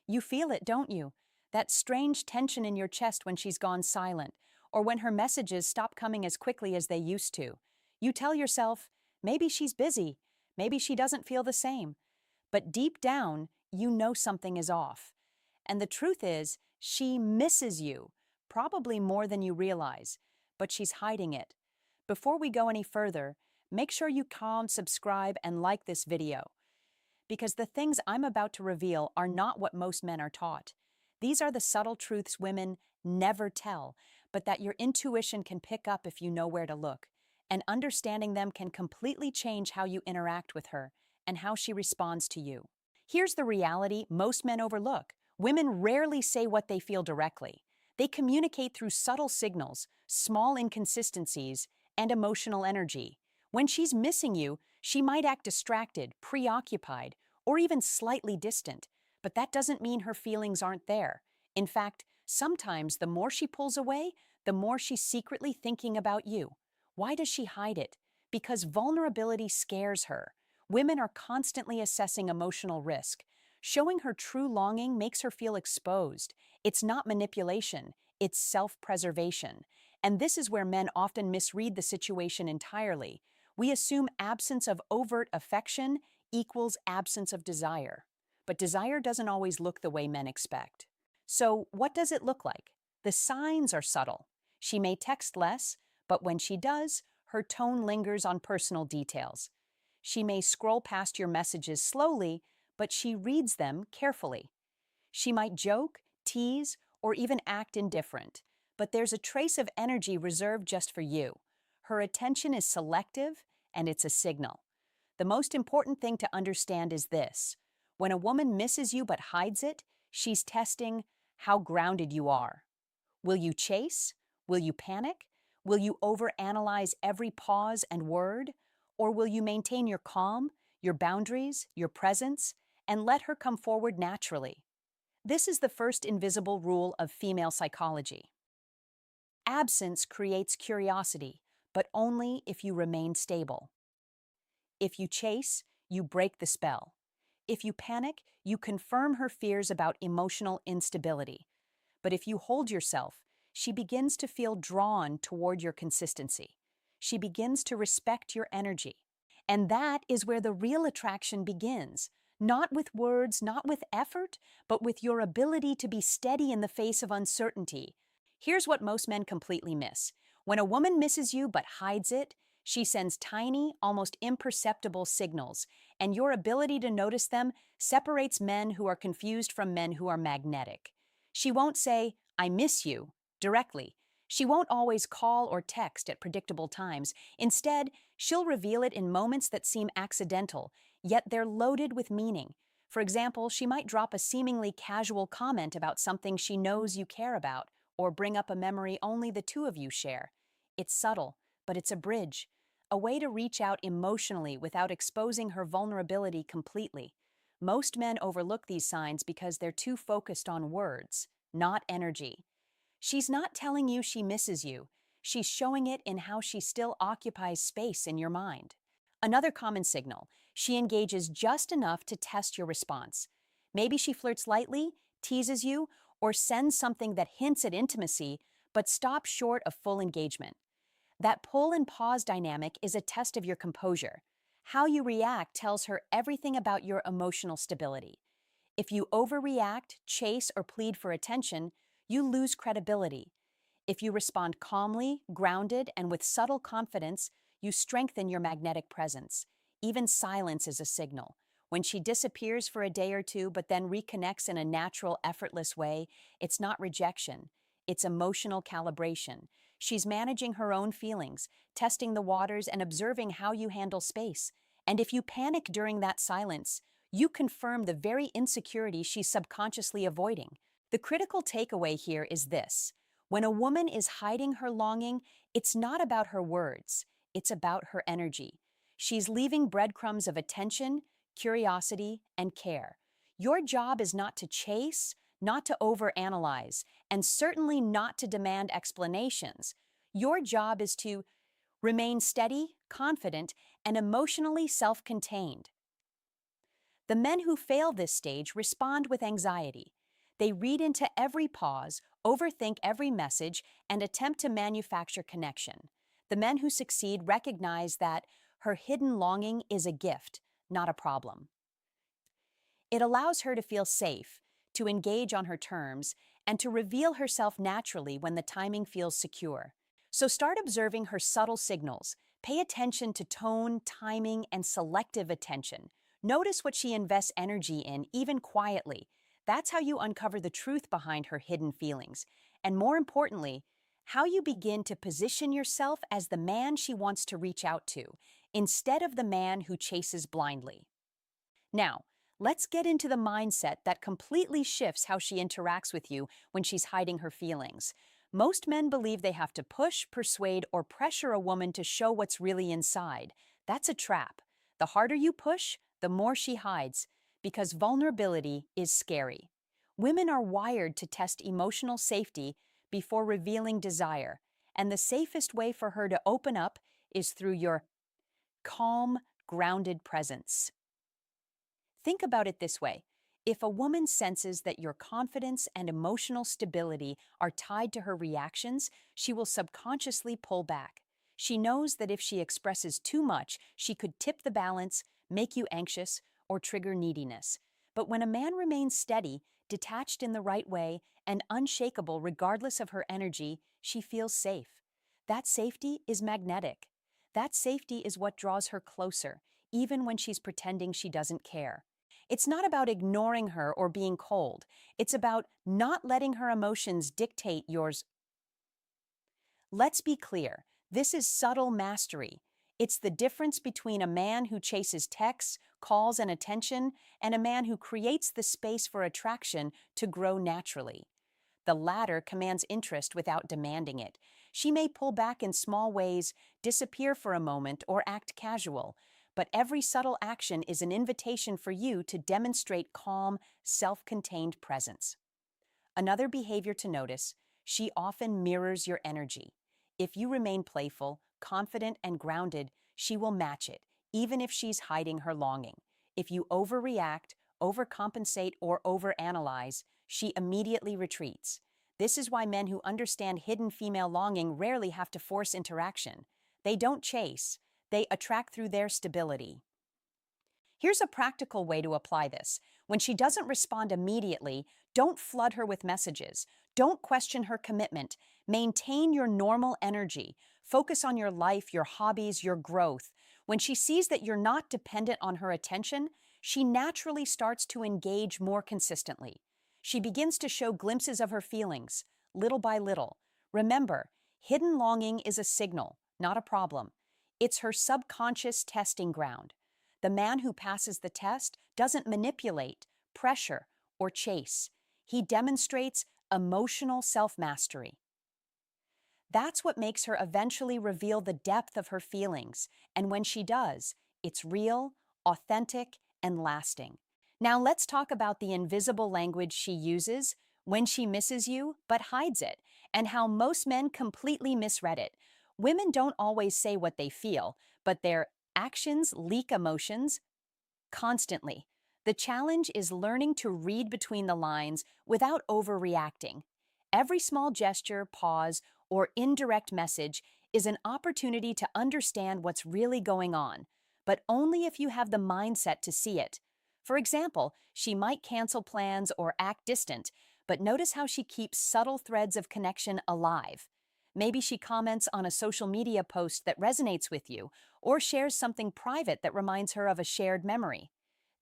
You feel it, don't you? That strange tension in your chest when she's gone silent, or when her messages stop coming as quickly as they used to. You tell yourself, maybe she's busy, maybe she doesn't feel the same. But deep down, you know something is off. And the truth is, she misses you, probably more than you realize, but she's hiding it. Before we go any further, make sure you comment, subscribe, and like this video, because the things I'm about to reveal are not what most men are taught. These are the subtle truths women never tell, but that your intuition can pick up if you know where to look. And understanding them can completely change how you interact with her and how she responds to you. Here's the reality most men overlook. Women rarely say what they feel directly. They communicate through subtle signals, small inconsistencies, and emotional energy. When she's missing you, she might act distracted, preoccupied, or even slightly distant, but that doesn't mean her feelings aren't there. In fact, sometimes the more she pulls away, the more she's secretly thinking about you. Why does she hide it? Because vulnerability scares her. Women are constantly assessing emotional risk. Showing her true longing makes her feel exposed. It's not manipulation, it's self-preservation. And this is where men often misread the situation entirely. We assume absence of overt affection equals absence of desire. But desire doesn't always look the way men expect. So, what does it look like? The signs are subtle. She may text less, but when she does, her tone lingers on personal details. She may scroll past your messages slowly, but she reads them carefully. She might joke, tease, or even act indifferent, but there's a trace of energy reserved just for you. Her attention is selective, and it's a signal. The most important thing to understand is this. When a woman misses you but hides it, she's testing how grounded you are. Will you chase? Will you panic? Will you overanalyze every pause and word? Or will you maintain your calm, your boundaries, your presence, and let her come forward naturally? This is the first invisible rule of female psychology. Absence creates curiosity, but only if you remain stable. If you chase, you break the spell. If you panic, you confirm her fears about emotional instability. But if you hold yourself, she begins to feel drawn toward your consistency. She begins to respect your energy. And that is where the real attraction begins. Not with words, not with effort, but with your ability to be steady in the face of uncertainty. Here's what most men completely miss. When a woman misses you but hides it, she sends tiny, almost imperceptible signals, and your ability to notice them separates men who are confused from men who are magnetic. She won't say, "I miss you," directly. She won't always call or text at predictable times. Instead, she'll reveal it in moments that seem accidental, yet they're loaded with meaning. For example, she might drop a seemingly casual comment about something she knows you care about, or bring up a memory only the two of you share. It's subtle, but it's a bridge, a way to reach out emotionally without exposing her vulnerability completely. Most men overlook these signs because they're too focused on words, not energy. She's not telling you she misses you. She's showing it in how she still occupies space in your mind. Another common signal, she engages just enough to test your response. Maybe she flirts lightly, teases you, or sends something that hints at intimacy, but stops short of full engagement. That pull and pause dynamic is a test of your composure. How you react tells her everything about your emotional stability. If you overreact, chase, or plead for attention, you lose credibility. If you respond calmly, grounded, and with subtle confidence, you strengthen your magnetic presence. Even silence is a signal. When she disappears for a day or two but then reconnects in a natural, effortless way, it's not rejection. It's emotional calibration. She's managing her own feelings, testing the waters, and observing how you handle space. And if you panic during that silence, you confirm the very insecurity she's subconsciously avoiding. The critical takeaway here is this. When a woman is hiding her longing, it's not about her words, it's about her energy. She's leaving breadcrumbs of attention, curiosity, and care. Your job is not to chase, not to overanalyze, and certainly not to demand explanations. Your job is to remain steady, confident, and emotionally self-contained. The men who fail this stage respond with anxiety. They read into every pause, overthink every message, and attempt to manufacture connection. The men who succeed recognize that her hidden longing is a gift, not a problem. It allows her to feel safe, to engage on her terms, and to reveal herself naturally when the timing feels secure. So start observing her subtle signals. Pay attention to tone, timing, and selective attention. Notice what she invests energy in, even quietly. That's how you uncover the truth behind her hidden feelings. And more importantly, how you begin to position yourself as the man she wants to reach out to, instead of the man who chases blindly. Now, let's get into the mindset that completely shifts how she interacts with you when she's hiding her feelings. Most men believe they have to push, persuade, or pressure a woman to show what's really inside. That's a trap. The harder you push, the more she hides, because vulnerability is scary. Women are wired to test emotional safety before revealing desire, and the safest way for her to open up is through your calm, grounded presence. Think about it this way. If a woman senses that your confidence and emotional stability are tied to her reactions, she will subconsciously pull back. She knows that if she expresses too much, she could tip the balance, make you anxious, or trigger neediness. But when a man remains steady, detached in the right way, and unshakable regardless of her energy, she feels safe. That safety is magnetic. That safety is what draws her closer, even when she's pretending she doesn't care. It's not about ignoring her or being cold. It's about not letting her emotions dictate yours. Let's be clear, this is subtle mastery. It's the difference between a man who chases texts, calls, and attention, and a man who creates the space for attraction to grow naturally. The latter commands interest without demanding it. She may pull back in small ways, disappear for a moment, or act casual, but every subtle action is an invitation for you to demonstrate calm, self-contained presence. Another behavior to notice, she often mirrors your energy. If you remain playful, confident, and grounded, she will match it, even if she's hiding her longing. If you overreact, overcompensate, or overanalyze, she immediately retreats. This is why men who understand hidden female longing rarely have to force interaction. They don't chase, they attract through their stability. Here's a practical way to apply this. When she doesn't respond immediately, don't flood her with messages. Don't question her commitment. Maintain your normal energy. Focus on your life, your hobbies, your growth. When she sees that you're not dependent on her attention, she naturally starts to engage more consistently. She begins to show glimpses of her feelings, little by little. Remember, hidden longing is a signal, not a problem. It's her subconscious testing ground. The man who passes the test doesn't manipulate, pressure, or chase. He demonstrates emotional self-mastery. That's what makes her eventually reveal the depth of her feelings, and when she does, it's real, authentic, and lasting. Now let's talk about the invisible language she uses when she misses you but hides it, and how most men completely misread it. Women don't always say what they feel, but their actions leak emotions constantly. The challenge is learning to read between the lines without overreacting. Every small gesture, pause, or indirect message is an opportunity to understand what's really going on, but only if you have the mindset to see it. For example, she might cancel plans or act distant, but notice how she keeps subtle threads of connection alive. Maybe she comments on a social media post that resonates with you, or shares something private that reminds her of a shared memory.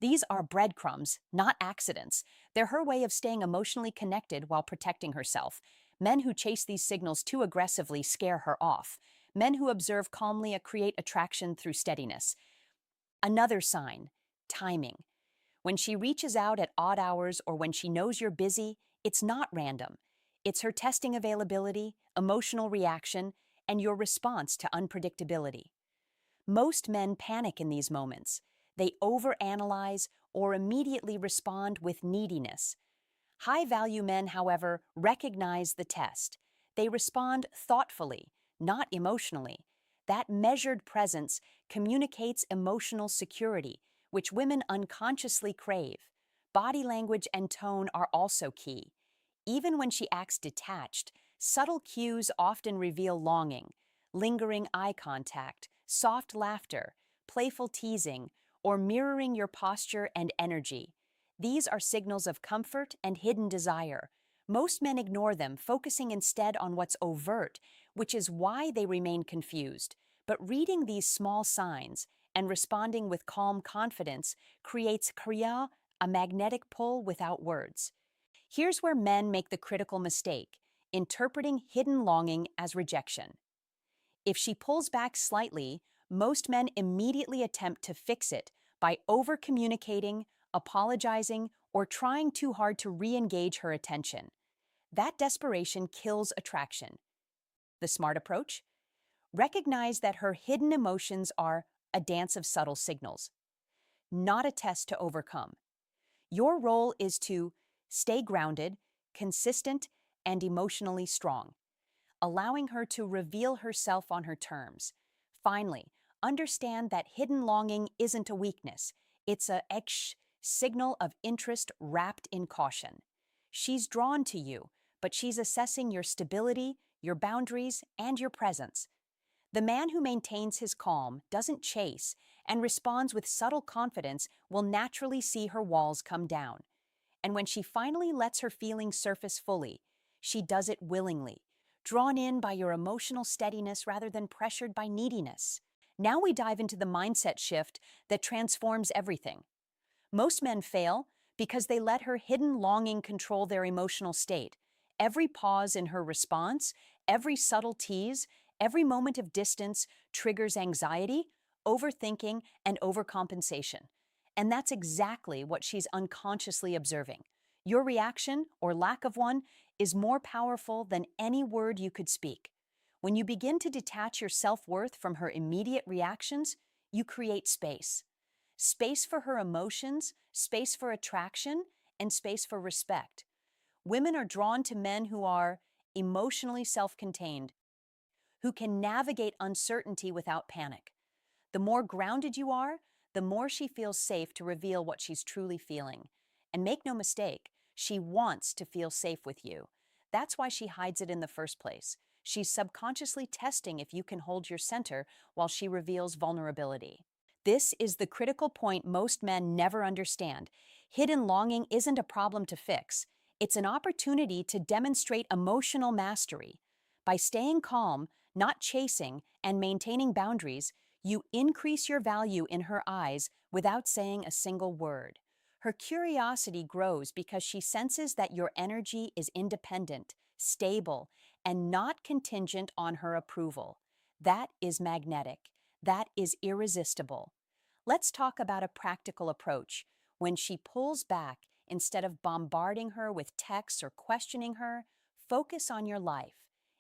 These are breadcrumbs, not accidents. They're her way of staying emotionally connected while protecting herself. Men who chase these signals too aggressively scare her off. Men who observe calmly create attraction through steadiness. Another sign, timing. When she reaches out at odd hours or when she knows you're busy, it's not random. It's her testing availability, emotional reaction, and your response to unpredictability. Most men panic in these moments. They overanalyze or immediately respond with neediness. High-value men, however, recognize the test. They respond thoughtfully, not emotionally. That measured presence communicates emotional security, which women unconsciously crave. Body language and tone are also key. Even when she acts detached, subtle cues often reveal longing, lingering eye contact, soft laughter, playful teasing, or mirroring your posture and energy. These are signals of comfort and hidden desire. Most men ignore them, focusing instead on what's overt, which is why they remain confused. But reading these small signs and responding with calm confidence creates a magnetic pull without words. Here's where men make the critical mistake, interpreting hidden longing as rejection. If she pulls back slightly, most men immediately attempt to fix it by over-communicating, apologizing, or trying too hard to re-engage her attention. That desperation kills attraction. The smart approach? Recognize that her hidden emotions are a dance of subtle signals, not a test to overcome. Your role is to stay grounded, consistent, and emotionally strong, allowing her to reveal herself on her terms. Finally, understand that hidden longing isn't a weakness. It's a signal of interest wrapped in caution. She's drawn to you, but she's assessing your stability, your boundaries, and your presence. The man who maintains his calm, doesn't chase, and responds with subtle confidence will naturally see her walls come down. And when she finally lets her feelings surface fully, she does it willingly, drawn in by your emotional steadiness rather than pressured by neediness. Now we dive into the mindset shift that transforms everything. Most men fail because they let her hidden longing control their emotional state. Every pause in her response, every subtle tease, every moment of distance triggers anxiety, overthinking, and overcompensation. And that's exactly what she's unconsciously observing. Your reaction, or lack of one, is more powerful than any word you could speak. When you begin to detach your self-worth from her immediate reactions, you create space. Space for her emotions, space for attraction, and space for respect. Women are drawn to men who are emotionally self-contained, who can navigate uncertainty without panic. The more grounded you are, the more she feels safe to reveal what she's truly feeling. And make no mistake, she wants to feel safe with you. That's why she hides it in the first place. She's subconsciously testing if you can hold your center while she reveals vulnerability. This is the critical point most men never understand. Hidden longing isn't a problem to fix. It's an opportunity to demonstrate emotional mastery. By staying calm, not chasing, and maintaining boundaries, you increase your value in her eyes without saying a single word. Her curiosity grows because she senses that your energy is independent, stable, and not contingent on her approval. That is magnetic. That is irresistible. Let's talk about a practical approach. When she pulls back, instead of bombarding her with texts or questioning her, focus on your life.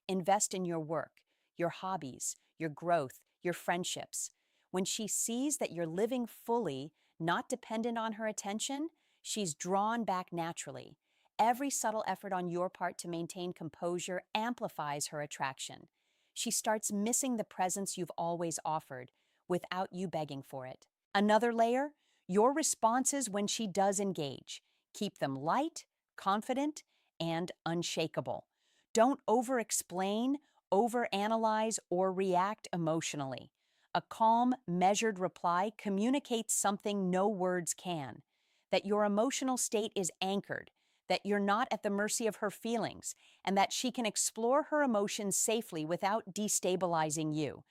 Invest in your work, your hobbies, your growth, your friendships. When she sees that you're living fully, not dependent on her attention, she's drawn back naturally. Every subtle effort on your part to maintain composure amplifies her attraction. She starts missing the presence you've always offered without you begging for it. Another layer, your responses when she does engage. Keep them light, confident, and unshakable. Don't over-explain, overanalyze, or react emotionally. A calm, measured reply communicates something no words can. That your emotional state is anchored, that you're not at the mercy of her feelings, and that she can explore her emotions safely without destabilizing you.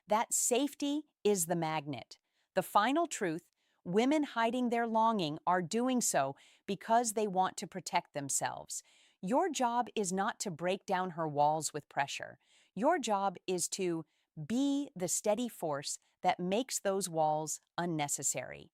That safety is the magnet. The final truth, women hiding their longing are doing so because they want to protect themselves. Your job is not to break down her walls with pressure. Your job is to be the steady force that makes those walls unnecessary.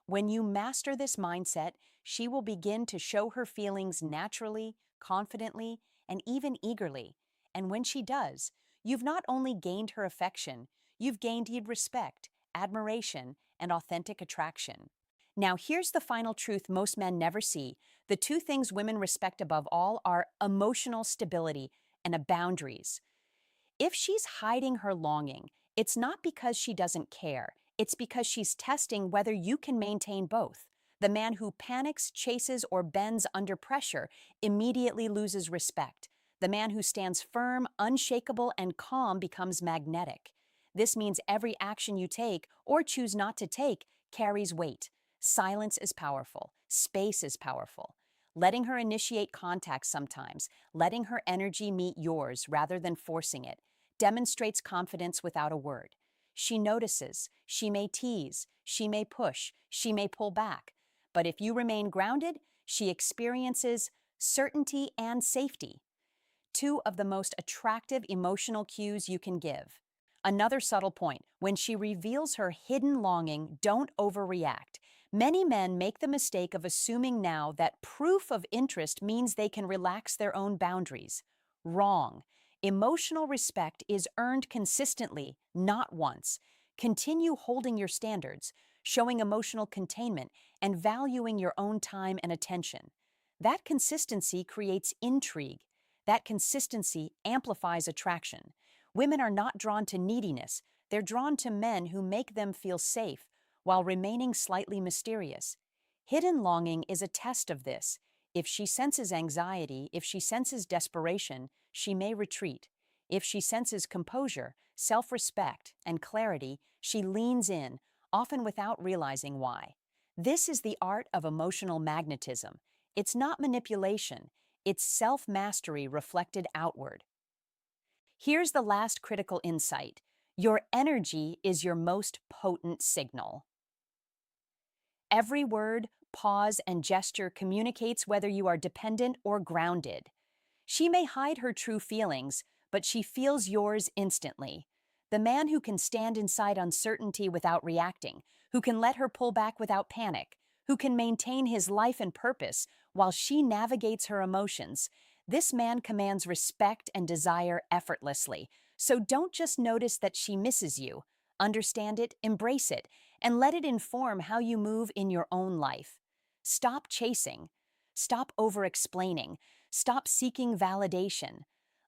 When you master this mindset, she will begin to show her feelings naturally, confidently, and even eagerly. And when she does, you've not only gained her affection, you've gained respect, admiration, and authentic attraction. Now, here's the final truth most men never see. The two things women respect above all are emotional stability and boundaries. If she's hiding her longing, it's not because she doesn't care. It's because she's testing whether you can maintain both. The man who panics, chases, or bends under pressure immediately loses respect. The man who stands firm, unshakable, and calm becomes magnetic. This means every action you take or choose not to take carries weight. Silence is powerful. Space is powerful. Letting her initiate contact sometimes, letting her energy meet yours rather than forcing it, demonstrates confidence without a word. She notices, she may tease, she may push, she may pull back. But if you remain grounded, she experiences certainty and safety, two of the most attractive emotional cues you can give. Another subtle point, when she reveals her hidden longing, don't overreact. Many men make the mistake of assuming now that proof of interest means they can relax their own boundaries. Wrong. Emotional respect is earned consistently, not once. Continue holding your standards, showing emotional containment, and valuing your own time and attention. That consistency creates intrigue. That consistency amplifies attraction. Women are not drawn to neediness, they're drawn to men who make them feel safe while remaining slightly mysterious. Hidden longing is a test of this. If she senses anxiety, if she senses desperation, she may retreat. If she senses composure, self-respect, and clarity, she leans in, often without realizing why. This is the art of emotional magnetism. It's not manipulation, it's self-mastery reflected outward. Here's the last critical insight. Your energy is your most potent signal. Every word, pause, and gesture communicates whether you are dependent or grounded. She may hide her true feelings, but she feels yours instantly. The man who can stand inside uncertainty without reacting, who can let her pull back without panic, who can maintain his life and purpose while she navigates her emotions, this man commands respect and desire effortlessly. So don't just notice that she misses you. Understand it, embrace it, and let it inform how you move in your own life. Stop chasing. Stop over-explaining. Stop seeking validation.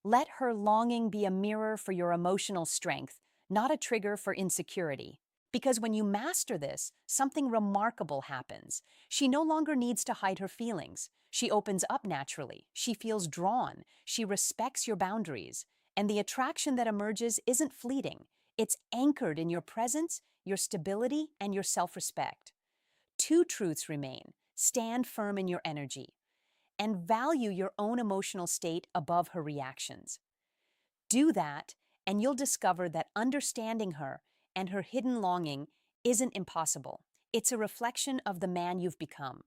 Let her longing be a mirror for your emotional strength, not a trigger for insecurity. Because when you master this, something remarkable happens. She no longer needs to hide her feelings. She opens up naturally. She feels drawn. She respects your boundaries. And the attraction that emerges isn't fleeting. It's anchored in your presence, your stability, and your self-respect. Two truths remain. Stand firm in your energy and value your own emotional state above her reactions. Do that, and you'll discover that understanding her and her hidden longing isn't impossible. It's a reflection of the man you've become.